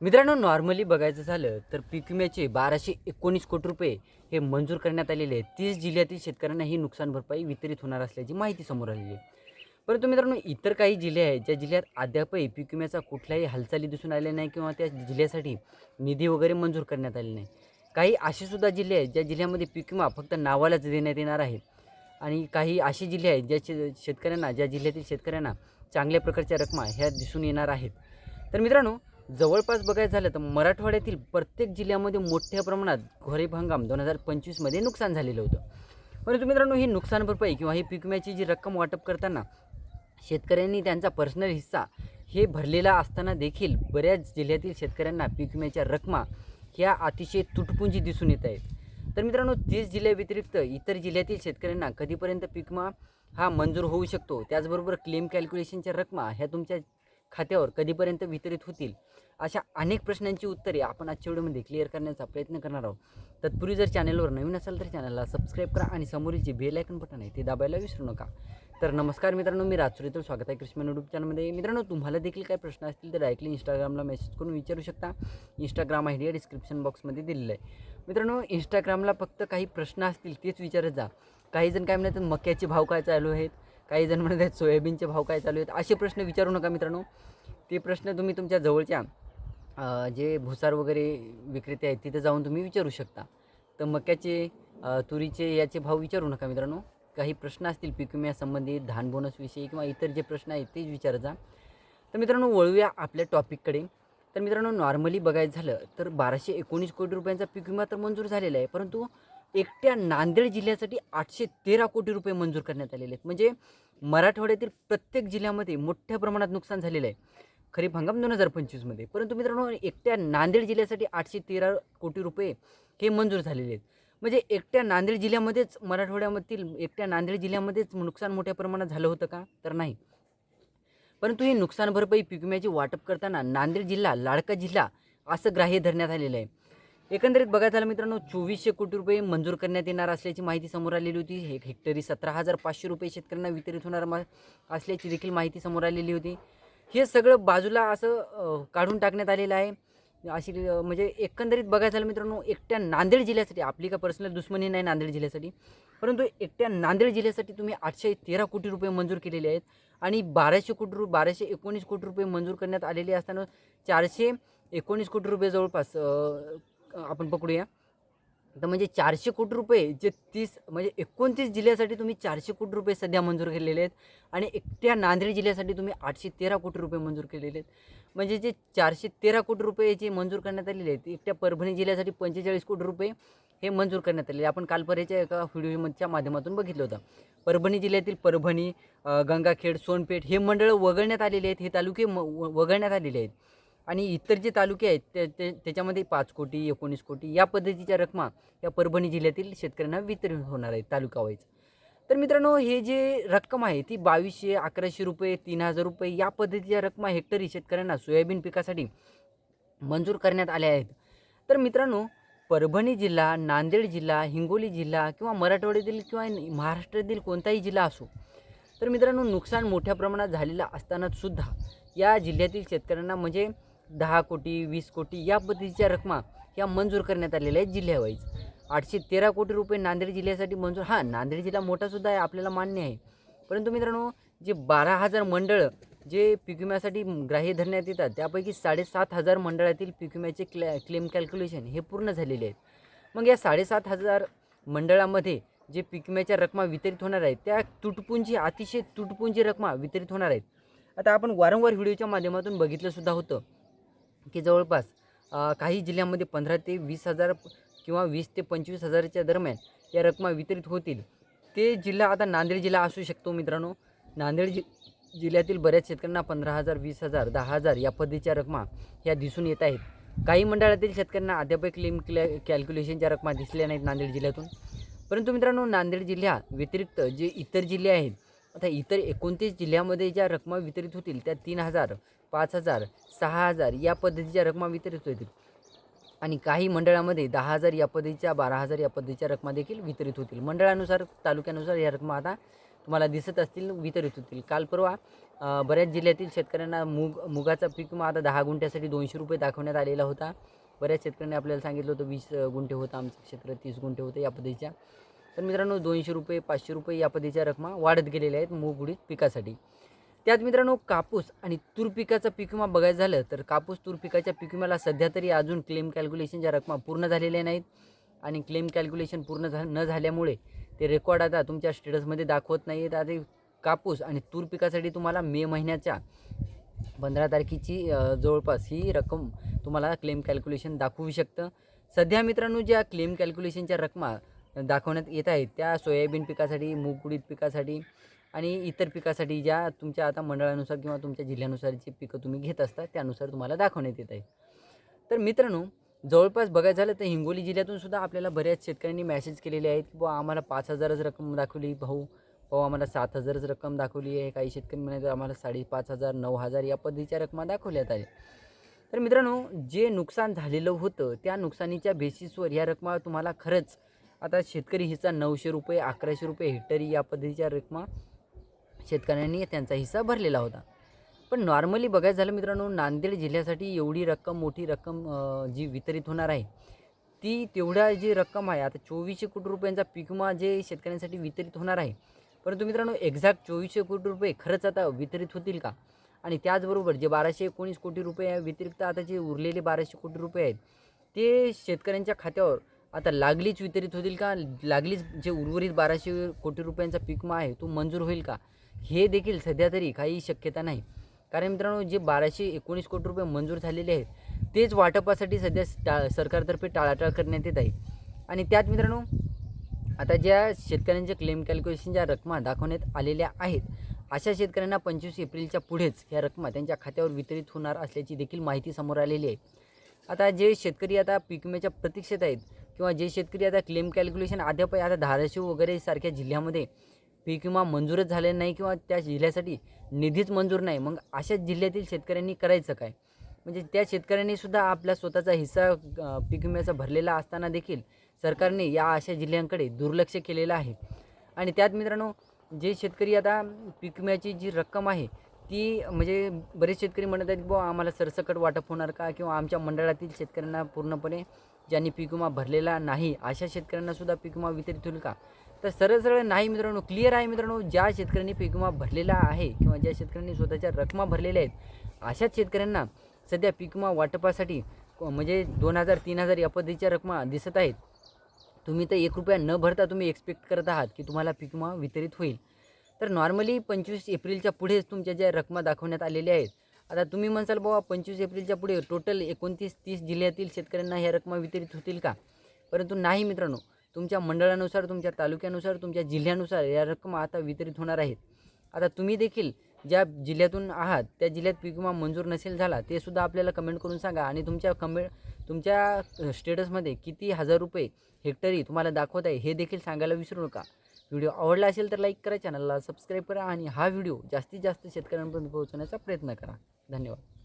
मित्रांनो, नॉर्मली बघायचं झालं तर पीक विम्याचे 1219 कोटी रुपये हे मंजूर करण्यात आलेले आहेत. 30 जिल्ह्यातील शेतकऱ्यांना ही नुकसान भरपाई वितरित होणार असल्याची माहिती समोर आलेली आहे. परंतु मित्रांनो, इतर काही जिल्हे आहेत ज्या जिल्ह्यात अद्यापही पीक विम्याचा कुठल्याही हालचाली दिसून आल्या नाही किंवा त्या जिल्ह्यासाठी निधी वगैरे मंजूर करण्यात आले नाही. काही असे सुद्धा जिल्हे आहेत ज्या जिल्ह्यामध्ये पीक विमा फक्त नावालाच देण्यात येणार आहे. आणि काही असे जिल्हे आहेत ज्या शेतकऱ्यांना, ज्या जिल्ह्यातील शेतकऱ्यांना चांगल्या प्रकारच्या रकमा ह्या दिसून येणार आहेत. तर मित्रांनो, जवळपास बघायचं झालं तर मराठवाड्यातील प्रत्येक जिल्ह्यामध्ये मोठ्या प्रमाणात खरीप हंगाम 2025मध्ये नुकसान झालेलं होतं. परंतु मित्रांनो, ही नुकसान भरपाई किंवा ही पीक विम्याची जी रक्कम वाटप करताना शेतकऱ्यांनी त्यांचा पर्सनल हिस्सा हे भरलेला असताना देखील बऱ्याच जिल्ह्यातील शेतकऱ्यांना पीक विम्याच्या रकमा ह्या अतिशय तुटपुंजी दिसून येत आहेत. तर मित्रांनो, 30 जिल्ह्याव्यतिरिक्त इतर जिल्ह्यातील शेतकऱ्यांना कधीपर्यंत पीक विमा हा मंजूर होऊ शकतो, त्याचबरोबर क्लेम कॅल्क्युलेशनच्या रकमा ह्या तुमच्या खात्यावर कधीपर्यंत वितरित होतील, अशा अनेक प्रश्नांची उत्तरे आपण आजच्या व्हिडिओमध्ये क्लिअर करण्याचा प्रयत्न करणार आहोत. तत्पूर्वी जर चॅनलवर नवीन असेल तर चॅनलला सबस्क्राईब करा आणि समोरील जे बेल आयकॉन बटन आहे ते दाबायला विसरू नका. तर नमस्कार मित्रांनो, मी राजसुरेतर स्वागत आहे कृषी यूट्यूब चॅनलमध्ये. मित्रांनो, तुम्हाला देखील काही प्रश्न असतील तर डायरेक्टली इंस्टाग्रामला मेसेज करून विचारू शकता. इंस्टाग्राम आय डी डिस्क्रिप्शन बॉक्समध्ये दिलेलं आहे. मित्रांनो, इंस्टाग्रामला फक्त काही प्रश्न असतील तेच विचारत जा. काही जण काय म्हणतात मक्याचे भाव काय चालू आहेत, काही जण म्हणत आहेत सोयाबीनचे भाव काय चालू आहेत, असे प्रश्न विचारू नका मित्रांनो. ते प्रश्न तुम्ही तुमच्या जवळच्या जे भुसार वगैरे विक्रेते आहेत तिथे जाऊन तुम्ही विचारू शकता. तर मक्याचे, तुरीचे याचे भाव विचारू नका मित्रांनो. काही प्रश्न असतील पीक विम्यासंबंधित, धान बोनसविषयी किंवा इतर जे प्रश्न आहेत तेच विचारत जा. तर मित्रांनो, वळूया आपल्या टॉपिककडे. तर मित्रांनो, नॉर्मली बघायचं झालं तर 1219 कोटी रुपयांचा पीक विमा तर मंजूर झालेला आहे. परंतु एकट्या नांदेड जिल्ह्यासाठी 813 कोटी रुपये मंजूर करण्यात आलेले आहेत. म्हणजे मराठवाड्यातील प्रत्येक जिल्ह्यामध्ये मोठ्या प्रमाणात नुकसान झालेलं आहे खरीप हंगाम 2025मध्ये. परंतु मित्रांनो, एकट्या नांदेड जिल्ह्यासाठी 813 कोटी रुपये हे मंजूर झालेले आहेत. म्हणजे एकट्या नांदेड जिल्ह्यामध्येच, मराठवाड्यामधील एकट्या नांदेड जिल्ह्यामध्येच नुकसान मोठ्या प्रमाणात झालं होतं का? तर नाही. परंतु ही नुकसान भरपाई पीक विम्याची वाटप करताना नांदेड जिल्हा लाडका जिल्हा असं ग्राह्य धरण्यात आलेलं आहे. एकंदरीत बघायचं झालं मित्रांनो, 2400 कोटी रुपये मंजूर करण्यात येणार असल्याची माहिती समोर आलेली होती. हेक्टरी 17,500 रुपये शेतकऱ्यांना वितरित होणार असल्याची देखील माहिती समोर आलेली होती. हे सगळं बाजूला असं काढून टाकण्यात आलेलं आहे. अशी म्हणजे एकंदरीत बघायचं झालं मित्रांनो, एकट्या नांदेड जिल्ह्यासाठी, आपली का पर्सनल दुश्मनी नाही नांदेड जिल्ह्यासाठी, परंतु एकट्या नांदेड जिल्ह्यासाठी तुम्ही 813 कोटी रुपये मंजूर केलेले आहेत. आणि 1219 कोटी रुपये मंजूर करण्यात आलेले असताना 419 कोटी रुपये जवळपास आपण पकडूया. तर म्हणजे 400 कोटी रुपये जे 29 जिल्ह्यासाठी तुम्ही 400 कोटी रुपये सध्या मंजूर केलेले आहेत. आणि एकट्या नांदेड जिल्ह्यासाठी तुम्ही 813 कोटी रुपये मंजूर केलेले आहेत. म्हणजे जे 413 कोटी रुपये जे मंजूर करण्यात आलेले आहेत, एकट्या परभणी जिल्ह्यासाठी 45 कोटी रुपये हे मंजूर करण्यात आलेले. आपण कालपर्यंतच्या एका व्हिडिओच्या माध्यमातून बघितलं होतं. परभणी जिल्ह्यातील परभणी, गंगाखेड, सोनपेठ हे मंडळं वगळण्यात आलेले आहेत, हे तालुके वगळण्यात आलेले आहेत. आणि इतर जे तालुके आहेत त्याच्यामध्ये 5 कोटी, 19 कोटी या पद्धतीच्या रकमा या परभणी जिल्ह्यातील शेतकऱ्यांना वितरित होणार आहेत तालुका वाईज. तर मित्रांनो, हे जे रक्कम आहे ती 2200, 1100 रुपये, 3000 रुपये या पद्धतीच्या रकमा हेक्टरी शेतकऱ्यांना सोयाबीन पिकासाठी मंजूर करण्यात आल्या आहेत. तर मित्रांनो, परभणी जिल्हा, नांदेड जिल्हा, हिंगोली जिल्हा किंवा मराठवाड्यातील किंवा महाराष्ट्रातील कोणताही जिल्हा असो, तर मित्रांनो, नुकसान मोठ्या प्रमाणात झालेलं असताना सुद्धा या जिल्ह्यातील शेतकऱ्यांना म्हणजे 10 कोटी, 20 कोटी या पद्धतीच्या रकमा ह्या मंजूर करण्यात आलेल्या आहेत जिल्ह्यावाईज. 813 कोटी रुपये नांदेड जिल्ह्यासाठी मंजूर. हां, नांदेड जिल्हा मोठासुद्धा आहे, आपल्याला मान्य आहे. परंतु मित्रांनो, जे 12,000 मंडळं जे पीक विम्यासाठी ग्राह्य धरण्यात येतात, त्यापैकी 7,500 मंडळातील पीक विम्याचे क्लेम कॅल्क्युलेशन हे पूर्ण झालेले आहेत. मग या 7,500 मंडळामध्ये जे पीक विम्याच्या रकमा वितरित होणार आहेत त्या अतिशय तुटपुंजी रकमा वितरित होणार आहेत. आता आपण वारंवार व्हिडिओच्या माध्यमातून बघितलंसुद्धा होतं की जवळपास काही जिल्ह्यामध्ये 15 ते 20,000 किंवा 20 ते 25,000च्या दरम्यान या रकमा वितरित होतील. ते जिल्हा आता नांदेड जिल्हा असू शकतो मित्रांनो. नांदेड जिल्ह्यातील बऱ्याच शेतकऱ्यांना 15,000, 20,000, 10,000 या पद्धतीच्या रकमा ह्या दिसून येत आहेत. काही मंडळातील शेतकऱ्यांना अद्याप क्लेम कॅल्क्युलेशनच्या रकमा दिसल्या नाहीत नांदेड जिल्ह्यातून. परंतु मित्रांनो, नांदेड जिल्ह्या व्यतिरिक्त जे इतर जिल्हे आहेत, आता इतर 29 जिल्ह्यामध्ये ज्या रकमा वितरित होतील त्या 3,000, 5,000, 6,000 या पद्धतीच्या रकमा वितरित होतील. आणि काही मंडळामध्ये 10,000 या पद्धतीच्या, 12,000 या पद्धतीच्या रकमा देखील वितरित होतील. मंडळानुसार, तालुक्यानुसार या रकमा आता तुम्हाला दिसत असतील वितरित होतील. काल परवा बऱ्याच जिल्ह्यातील शेतकऱ्यांना मुगाचा पीक विमा आता 10 गुंठ्यासाठी 200 रुपये दाखवण्यात आलेला होता. बऱ्याच शेतकऱ्यांनी आपल्याला सांगितलं होतं 20 गुंठे होतं आमचं क्षेत्र, 30 गुंठे होतं या पद्धतीच्या. तर मित्रांनो 200 रुपये 500 रुपये या पद्धतीच्या रकमा वाढत गेलेल्या आहेत मूग उडीद पिकासाठी. त्यात मित्रांनो कापूस आणि तूर पिकाचा पीक विमा बघायचं झालं तर कापूस तूर पिकाच्या पीक विम्याला सध्या तरी अजून क्लेम कॅल्क्युलेशनच्या रकमा पूर्ण झालेल्या नाहीत आणि क्लेम कॅल्क्युलेशन पूर्ण न झाल्यामुळे ते रेकॉर्ड आता तुमच्या स्टेटसमध्ये दाखवत नाही आहेत. आता कापूस आणि तूर पिकासाठी तुम्हाला मे महिन्याच्या 15 तारखेची जवळपास ही रक्कम तुम्हाला क्लेम कॅल्क्युलेशन दाखवू शकतं. सध्या मित्रांनो ज्या क्लेम कॅल्क्युलेशनच्या रकमा दाखवण्यात येत आहेत त्या सोयाबीन पिकासाठी, मूग उडीद पिकासाठी आणि इतर पिकासाठी ज्या तुमच्या आता मंडळानुसार किंवा तुमच्या जिल्ह्यानुसारची पिकं तुम्ही घेत असता त्यानुसार तुम्हाला दाखवण्यात येत आहे. तर मित्रांनो जवळपास बघायचं झालं तर हिंगोली जिल्ह्यातून सुद्धा आपल्याला बऱ्याच शेतकऱ्यांनी मेसेज केलेले आहेत की बुवा आम्हाला 5,000च रक्कम दाखवली, भाऊ आम्हाला 7,000च रक्कम दाखवली आहे. काही शेतकरी म्हणाले आम्हाला 5,500 9,000 या पद्धतीच्या रकमा दाखवल्यात आहे. तर मित्रांनो जे नुकसान झालेलं होतं त्या नुकसानीच्या बेसिसवर या रकमा तुम्हाला खरंच आता शेतकरी हिस्सा 900 रुपये 1100 रुपये हेक्टरी या पद्धतीच्या रकमा शेतकऱ्यांनी त्यांचा हिस्सा भरलेला होता. पण नॉर्मली बघायचं झालं मित्रांनो नांदेड जिल्ह्यासाठी एवढी रक्कम मोठी रक्कम जी वितरित होणार आहे ती तेवढ्या जी रक्कम आहे आता 2400 कोटी रुपयांचा पीक विमा जे शेतकऱ्यांसाठी वितरित होणार आहे. परंतु मित्रांनो एक्झॅक्ट 2400 कोटी रुपये खरंच आता वितरित होतील का? आणि त्याचबरोबर जे 1219 कोटी रुपये व्यतिरिक्त आता जे उरलेले 1200 कोटी रुपये आहेत ते शेतकऱ्यांच्या खात्यावर आता लागलीच वितरित होतील का? लागलीच जे उर्वरित 1200 कोटी रुपयांचा पीक विमा आहे तो मंजूर होईल का? हे देखील सध्या तरी काही शक्यता नाही. कारण मित्रांनो जे 1219 कोटी रुपये मंजूर झालेले आहेत तेच वाटपासाठी सध्या सरकारतर्फे टाळाटाळ करण्यात येत आहे. आणि त्यात मित्रांनो आता ज्या शेतकऱ्यांच्या क्लेम कॅल्क्युलेशनच्या रकमा दाखवण्यात आलेल्या आहेत अशा शेतकऱ्यांना 25 एप्रिलच्या पुढेच ह्या रकमा त्यांच्या खात्यावर वितरित होणार असल्याची देखील माहिती समोर आलेली आहे. आता जे शेतकरी आता पीक विम्याच्या प्रतीक्षेत आहेत किंवा जे शेतकरी आता क्लेम कॅल्क्युलेशन अद्याप आता धाराशिव वगैरे सारख्या जिल्ह्यामध्ये पीक विमा मंजूरच झालेला नाही किंवा त्या जिल्ह्यासाठी निधीच मंजूर नाही, मग अशाच जिल्ह्यातील शेतकऱ्यांनी करायचं काय? म्हणजे त्या शेतकऱ्यांनी सुद्धा आपला स्वतःचा हिस्सा पीक विम्याचा भरलेला असताना देखील सरकारने या अशा जिल्ह्यांकडे दुर्लक्ष केलेलं आहे. आणि त्यात मित्रांनो जे शेतकरी आता पीक विम्याची जी रक्कम आहे ती म्हणजे बरेच शेतकरी म्हणत आहेत की बुवा आम्हाला सरसकट वाटप होणार का किंवा आमच्या मंडळातील शेतकऱ्यांना पूर्णपणे ज्यांनी पीक विमा भरलेला नाही अशा शेतकऱ्यांना सुद्धा पीक विमा वितरित होईल का? तर सरळ नाही मित्रांनो, क्लिअर आहे मित्रांनो. ज्या शेतकऱ्यांनी पीक विमा भरलेला आहे किंवा ज्या शेतकऱ्यांनी स्वतःच्या रकमा भरलेल्या आहेत अशाच शेतकऱ्यांना सध्या पीक विमा वाटपासाठी म्हणजे 2,000 3,000 या पद्धतीच्या रकमा दिसत आहेत. तुम्ही तर 1 रुपया न भरता तुम्ही एक्सपेक्ट करत आहात की तुम्हाला पीक विमा वितरित होईल. तर नॉर्मली 25 एप्रिलच्या पुढेच तुमच्या ज्या रकमा दाखवण्यात आलेल्या आहेत आता तुम्ही म्हणसाल बाबा 25 एप्रिलच्या पुढे टोटल 29-30 जिल्ह्यातील शेतकऱ्यांना ह्या रकमा वितरित होतील का? परंतु नाही मित्रांनो, तुमच्या मंडळानुसार, तुमच्या तालुक्यानुसार, तुमच्या जिल्ह्यानुसार या रकमा आता वितरित होणार आहेत. आता तुम्ही देखील ज्या जिल्ह्यातून आहात त्या जिल्ह्यात पीक विमा मंजूर नसेल झाला ते सुद्धा आपल्याला कमेंट करून सांगा आणि तुमच्या स्टेटसमध्ये किती हजार रुपये हेक्टरी तुम्हाला दाखवत आहे हे देखील सांगायला विसरू नका. व्हिडिओ आवडला असेल तर लाईक करा, चॅनलला सबस्क्राईब करा आणि हा व्हिडिओ जास्तीत जास्त शेतकऱ्यांपर्यंत पोहोचवण्याचा प्रयत्न करा. धन्यवाद.